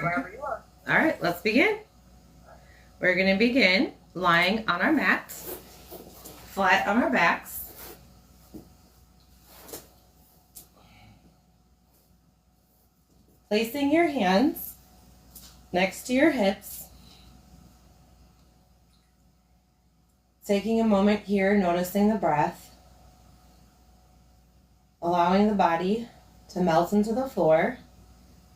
ready whenever you are. All right, let's begin. We're going to begin lying on our mats, flat on our backs. Placing your hands next to your hips. Taking a moment here, noticing the breath. Allowing the body to melt into the floor,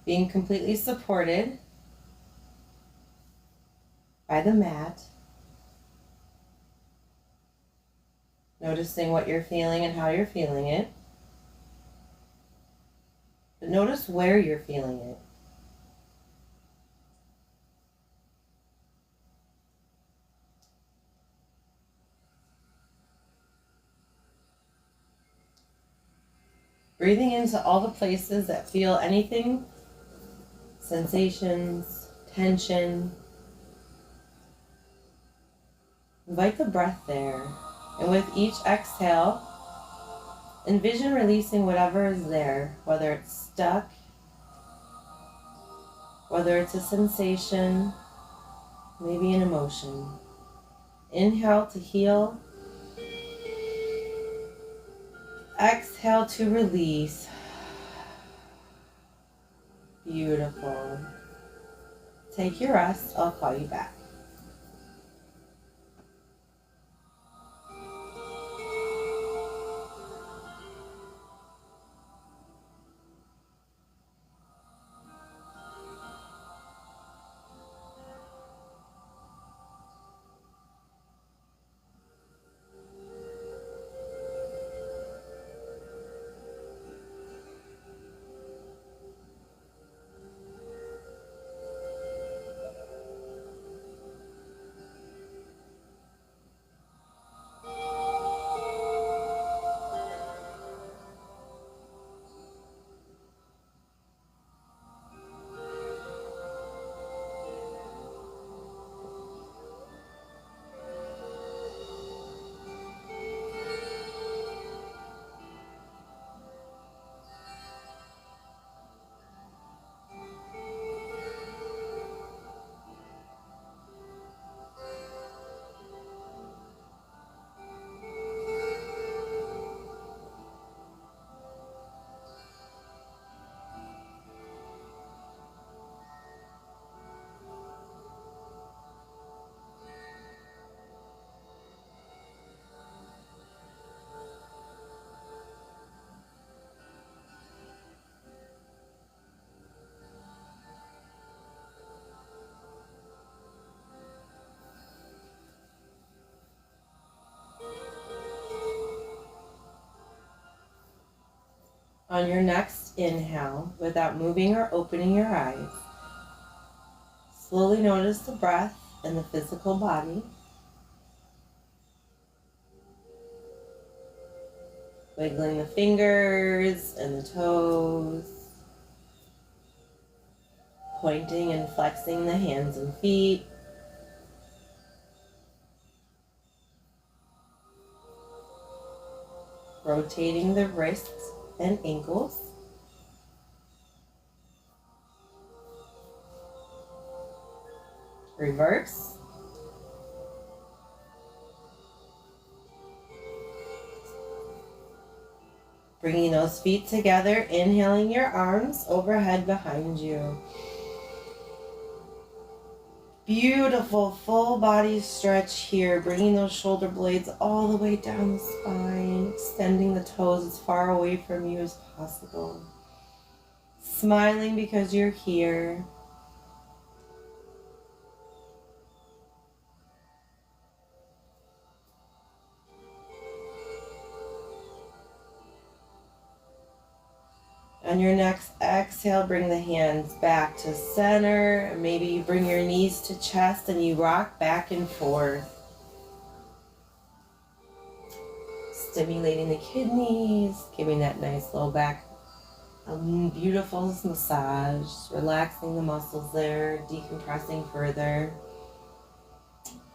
being completely supported by the mat. Noticing what you're feeling and how you're feeling it. But notice where you're feeling it. Breathing into all the places that feel anything, sensations, tension. Invite the breath there. And with each exhale, envision releasing whatever is there, whether it's stuck, whether it's a sensation, maybe an emotion. Inhale to heal. Exhale to release. Beautiful. Take your rest. I'll call you back. On your next inhale, without moving or opening your eyes, slowly notice the breath and the physical body. Wiggling the fingers and the toes. Pointing and flexing the hands and feet. Rotating the wrists and ankles. Reverse. Bringing those feet together, inhaling your arms overhead behind you. Beautiful full body stretch here, bringing those shoulder blades all the way down the spine, extending the toes as far away from you as possible. Smiling because you're here. On your next exhale, bring the hands back to center. Maybe you bring your knees to chest and you rock back and forth. Stimulating the kidneys, giving that nice low back a beautiful massage, relaxing the muscles there, decompressing further.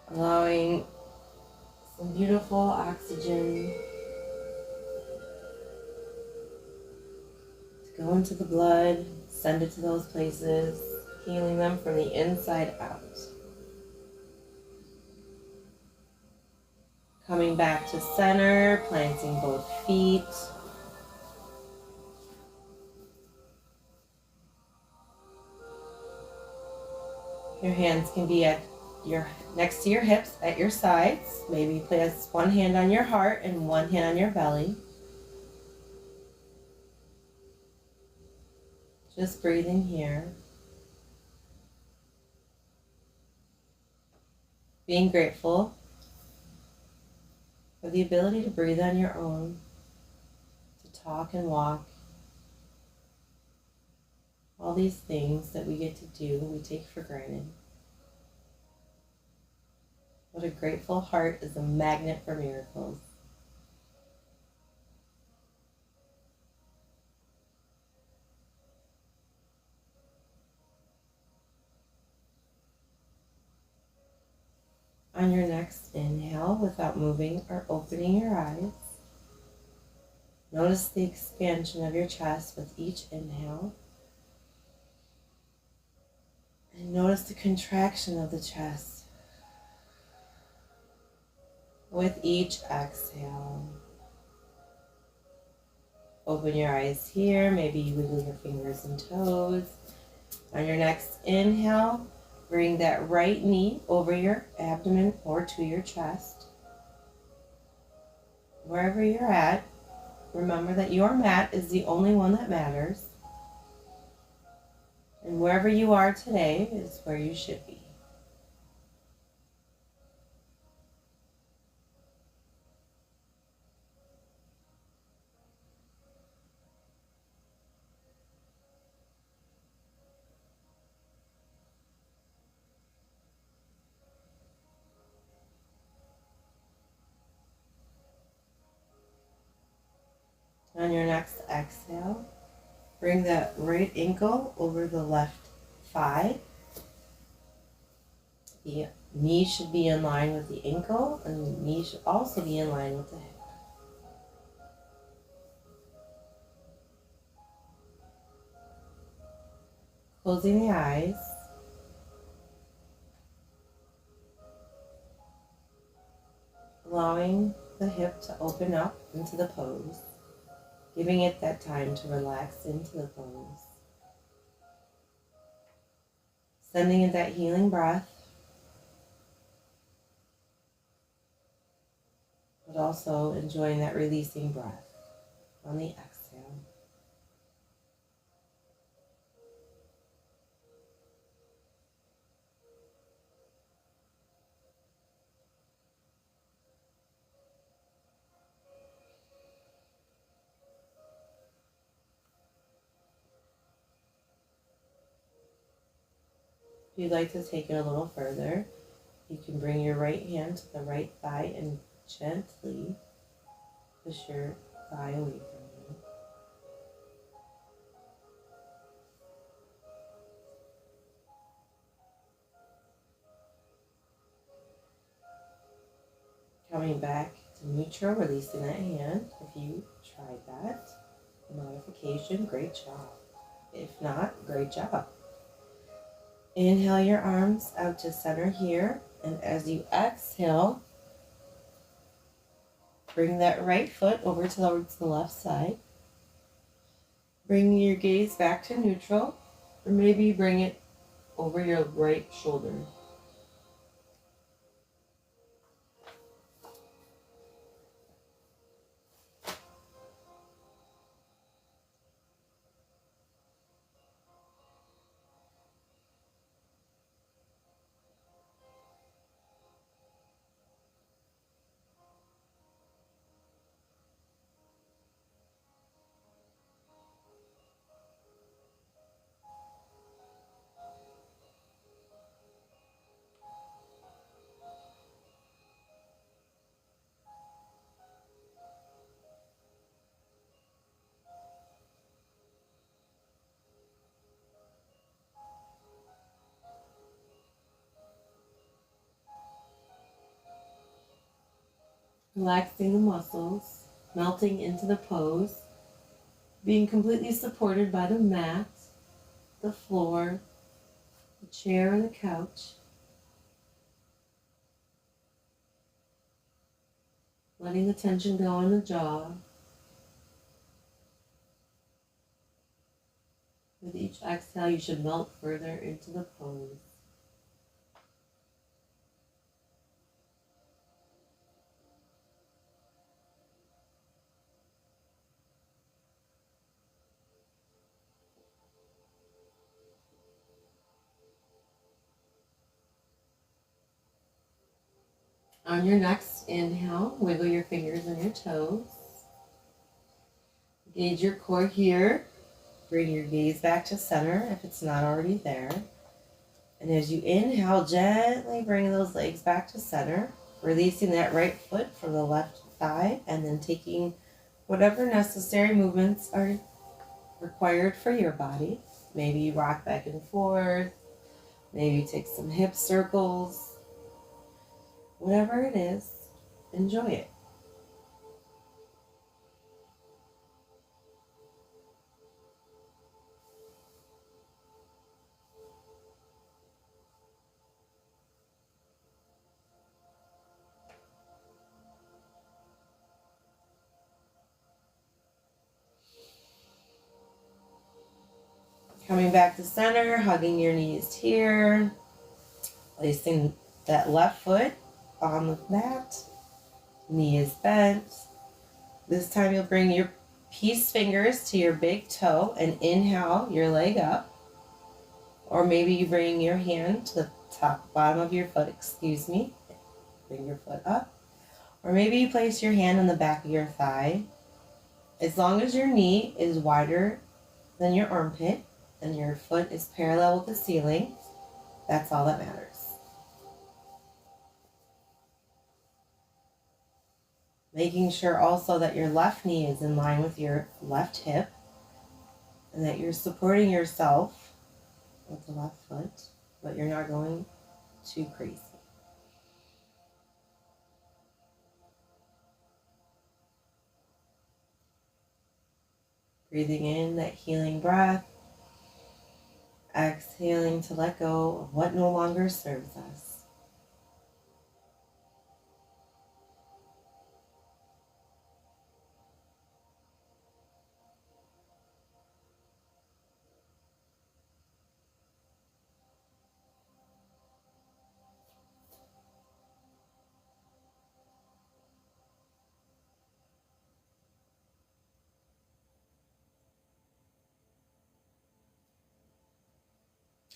Allowing some beautiful oxygen to go into the blood, send it to those places. healing them from the inside out. Coming back to center, planting both feet. Your hands can be at next to your hips at your sides. Maybe place one hand on your heart and one hand on your belly. Just breathing here. Being grateful for the ability to breathe on your own, to talk and walk. All these things that we get to do, we take for granted. What a grateful heart is a magnet for miracles. On your next inhale, without moving or opening your eyes, notice the expansion of your chest with each inhale. And notice the contraction of the chest with each exhale. Open your eyes here, maybe you wiggle your fingers and toes. On your next inhale, bring that right knee over your abdomen or to your chest. Wherever you're at, remember that your mat is the only one that matters. And wherever you are today is where you should be. On your next exhale, bring that right ankle over the left thigh. The knee should be in line with the ankle, and the knee should also be in line with the hip. Closing the eyes. Allowing the hip to open up into the pose. Giving it that time to relax into the pose. Sending in that healing breath, but also enjoying that releasing breath on the exhale. If you'd like to take it a little further, you can bring your right hand to the right thigh and gently push your thigh away from you. Coming back to neutral, releasing that hand. If you tried that modification, great job. If not, great job. Inhale your arms out to center here, and as you exhale, bring that right foot over towards the left side. Bring your gaze back to neutral, or maybe bring it over your right shoulder. Relaxing the muscles, melting into the pose, being completely supported by the mat, the floor, chair or the couch. Letting the tension go in the jaw. With each exhale, you should melt further into the pose. On your next inhale, wiggle your fingers and your toes. Engage your core here. Bring your gaze back to center if it's not already there. And as you inhale, gently bring those legs back to center, releasing that right foot from the left thigh, and then taking whatever necessary movements are required for your body. Maybe you rock back and forth. Maybe you take some hip circles. Whatever it is, enjoy it. Coming back to center, hugging your knees here. Placing that left foot on the mat. Knee is bent. This time you'll bring your peace fingers to your big toe and inhale your leg up. Or maybe you bring your hand to the bottom of your foot, Bring your foot up. Or maybe you place your hand on the back of your thigh. As long as your knee is wider than your armpit and your foot is parallel with the ceiling, that's all that matters. Making sure also that your left knee is in line with your left hip and that you're supporting yourself with the left foot, but you're not going too crazy. Breathing in that healing breath, exhaling to let go of what no longer serves us.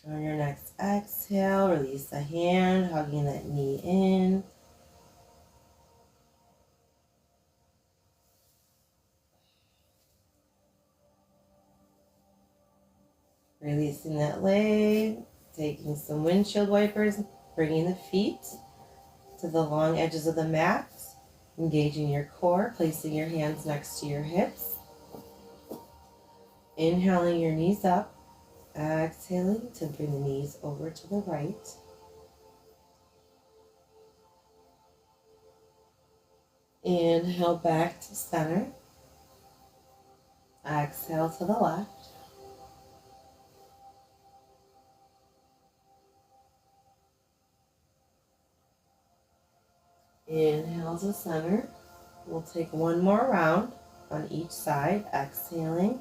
On your next exhale, release the hand, hugging that knee in. Releasing that leg, taking some windshield wipers, bringing the feet to the long edges of the mat, engaging your core, placing your hands next to your hips. Inhaling your knees up, exhaling to bring the knees over to the right. Inhale back to center. Exhale to the left. Inhale to center. We'll take one more round on each side, exhaling.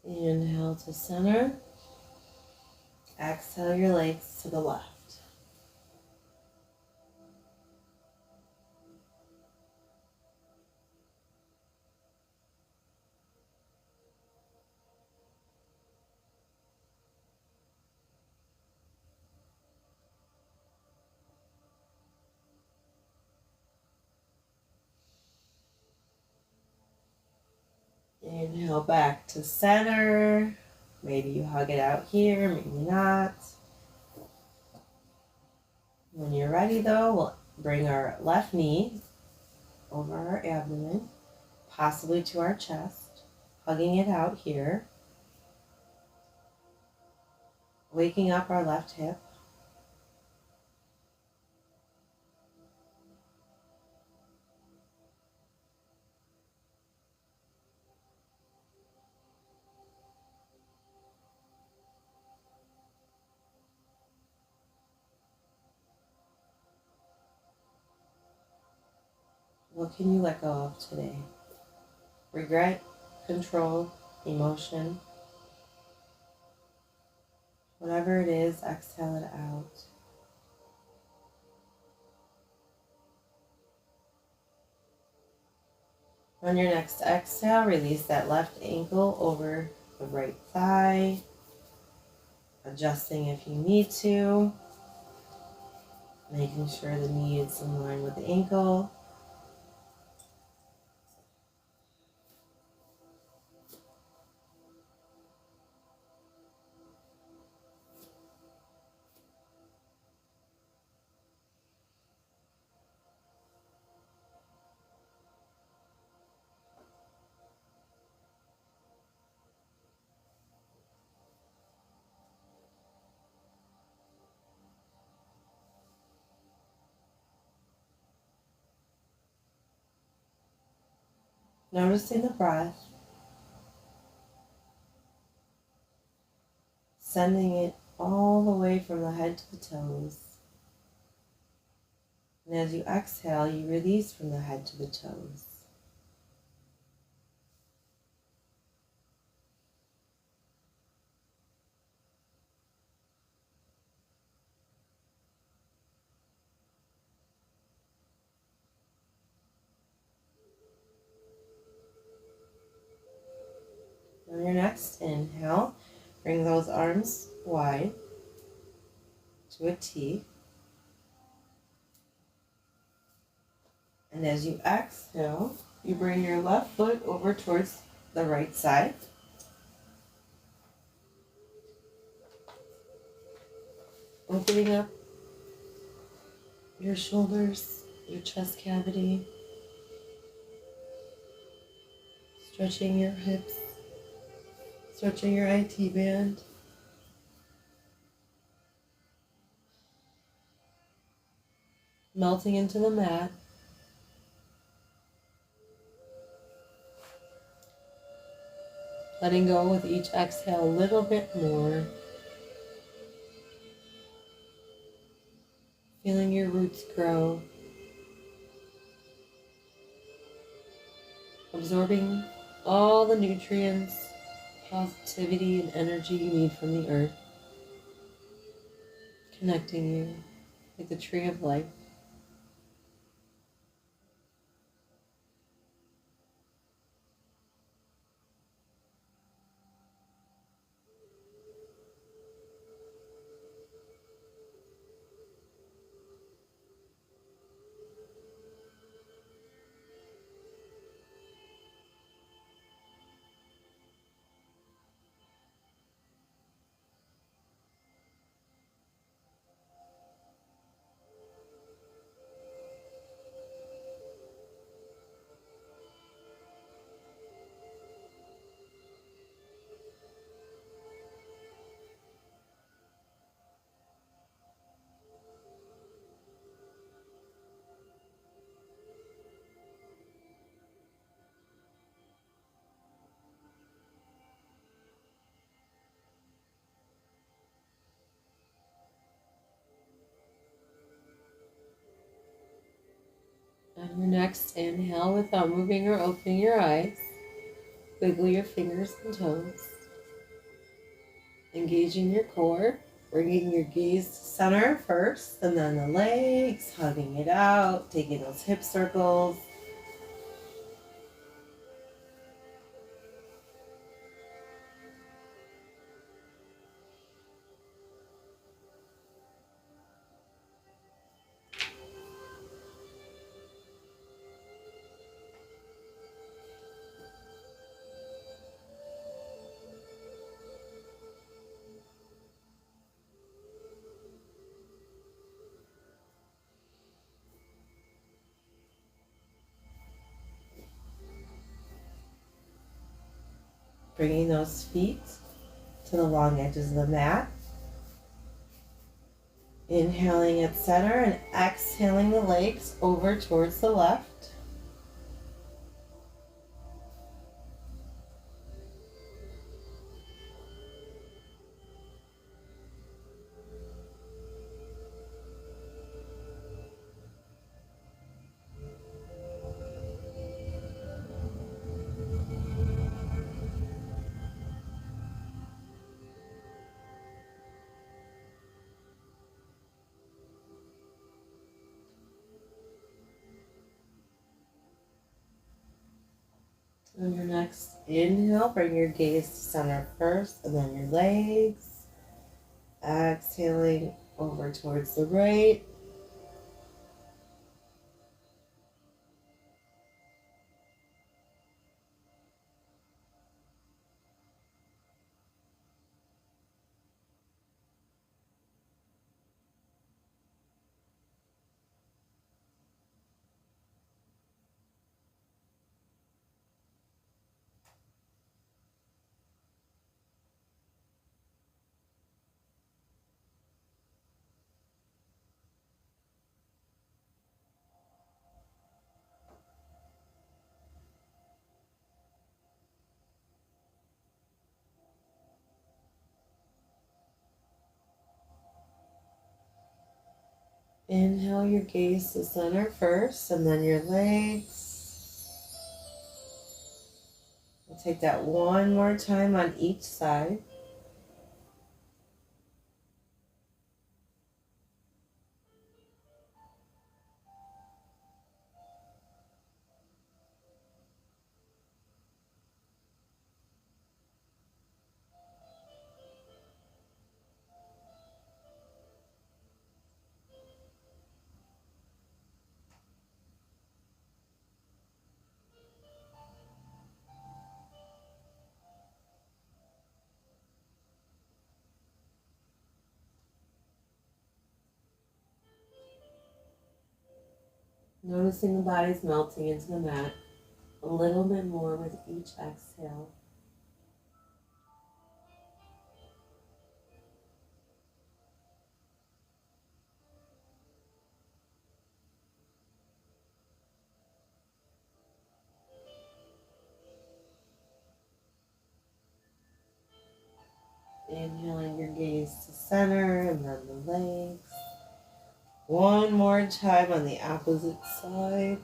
Inhale to center. Exhale your legs to the left. Inhale back to center. Maybe you hug it out here, maybe not. When you're ready though, we'll bring our left knee over our abdomen, possibly to our chest. hugging it out here. Waking up our left hip. What can you let go of today? Regret, control, emotion, whatever it is, exhale it out. On your next exhale, release that left ankle over the right thigh, adjusting if you need to, making sure the knee is in line with the ankle. Noticing the breath, sending it all the way from the head to the toes. And as you exhale, you release from the head to the toes. On your next inhale, bring those arms wide to a T. And as you exhale, you bring your left foot over towards the right side. Opening up your shoulders, your chest cavity, stretching your hips, stretching your IT band. Melting into the mat. Letting go with each exhale a little bit more. Feeling your roots grow. Absorbing all the nutrients, positivity, and energy you need from the earth. Connecting you like the tree of life. On your next inhale, without moving or opening your eyes, wiggle your fingers and toes. Engaging your core, bringing your gaze to center first, and then the legs, hugging it out, taking those hip circles. Bringing those feet to the long edges of the mat. Inhaling at center and exhaling the legs over towards the left. On your next inhale, bring your gaze to center first and then your legs. Exhaling over towards the right. Inhale your gaze to center first and then your legs. We'll take that one more time on each side. Noticing the body's melting into the mat a little bit more with each exhale. Inhaling your gaze to center and then the legs. One more time on the opposite side.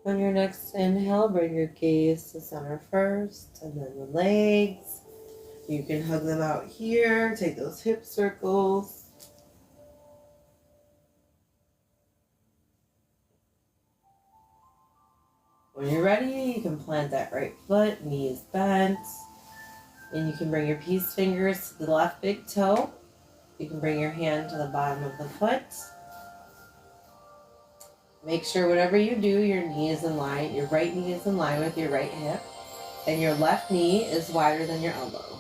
On your next inhale, bring your gaze to center first and then the legs. You can hug them out here, take those hip circles. When you're ready, you can plant that right foot, knees bent. And you can bring your peace fingers to the left big toe. You can bring your hand to the bottom of the foot. Make sure whatever you do, your knee is in line, your right knee is in line with your right hip, and your left knee is wider than your elbow.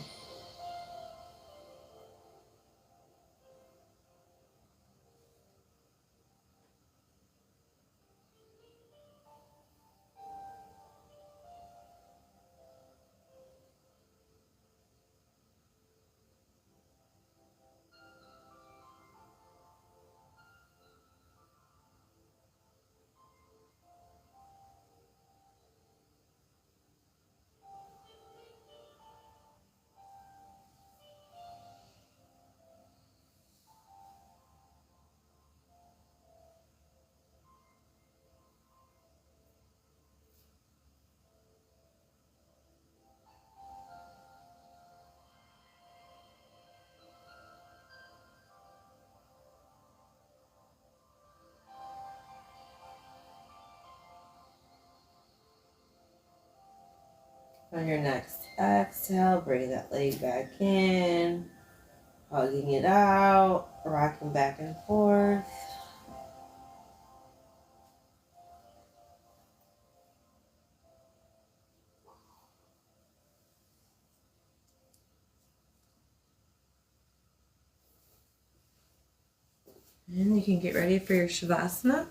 On your next exhale, bring that leg back in, hugging it out, rocking back and forth. And you can get ready for your Shavasana.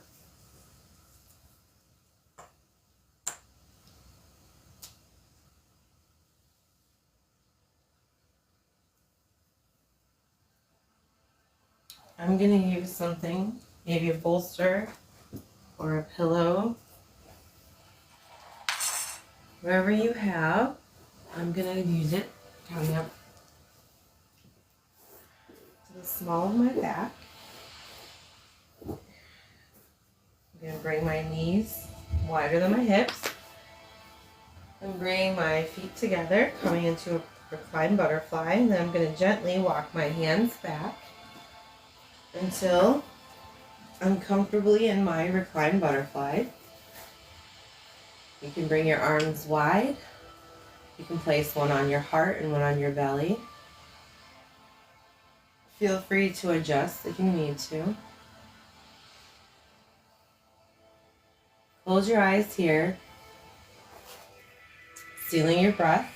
I'm going to use something, maybe a bolster or a pillow. Wherever you have, I'm going to use it coming up to the small of my back. I'm going to bring my knees wider than my hips. And bring my feet together, coming into a reclined butterfly. And then I'm going to gently walk my hands back until I'm comfortably in my reclined butterfly. You can bring your arms wide. You can place one on your heart and one on your belly. Feel free to adjust if you need to. Close your eyes here, sealing your breath,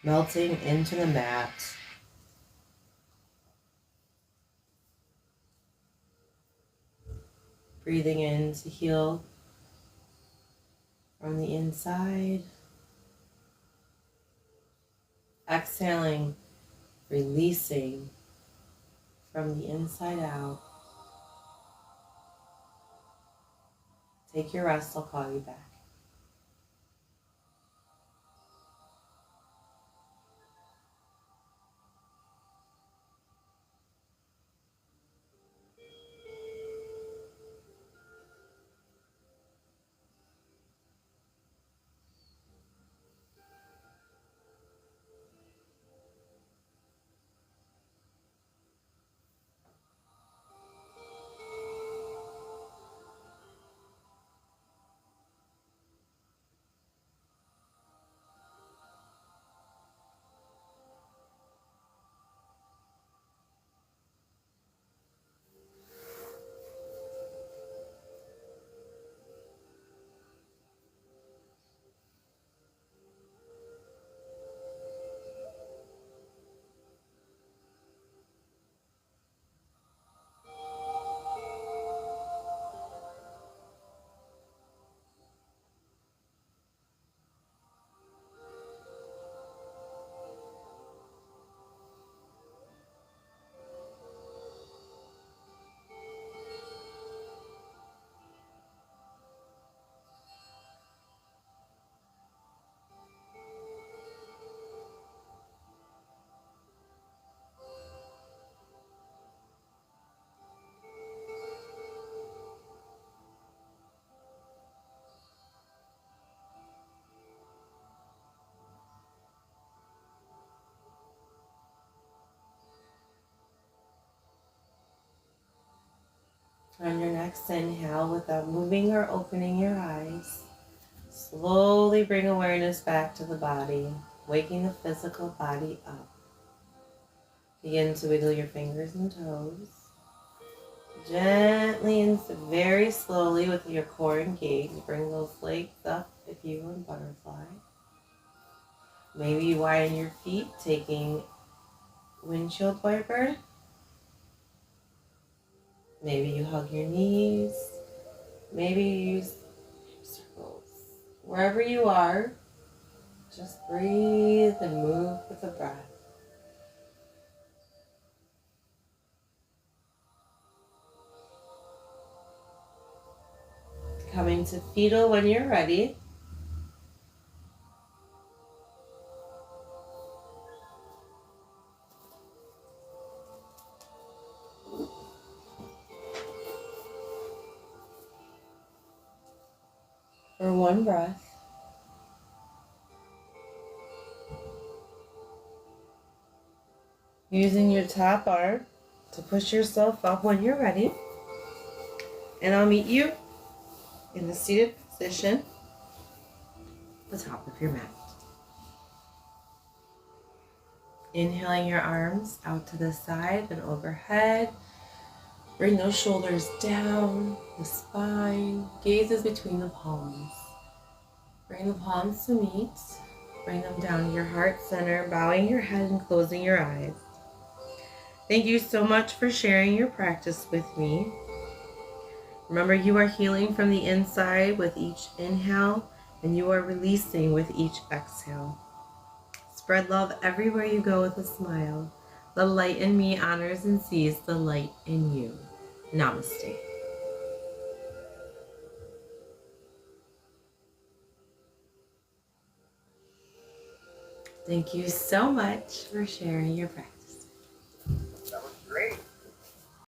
melting into the mat. Breathing in to heal from the inside. Exhaling, releasing from the inside out. Take your rest, I'll call you back. On your next inhale, without moving or opening your eyes, slowly bring awareness back to the body, waking the physical body up. Begin to wiggle your fingers and toes. Gently and very slowly with your core engaged, bring those legs up if you were in butterfly. Maybe you widen your feet, taking windshield wiper. Maybe you hug your knees. Maybe you use circles. Wherever you are, just breathe and move with the breath. Coming to fetal when you're ready. For one breath. Using your top arm to push yourself up when you're ready. And I'll meet you in the seated position. the top of your mat. Inhaling your arms out to the side and overhead. Bring those shoulders down, the spine, gazes between the palms. Bring the palms to meet. Bring them down to your heart center, bowing your head and closing your eyes. Thank you so much for sharing your practice with me. Remember, you are healing from the inside with each inhale, and you are releasing with each exhale. Spread love everywhere you go with a smile. The light in me honors and sees the light in you. Namaste. Thank you so much for sharing your practice.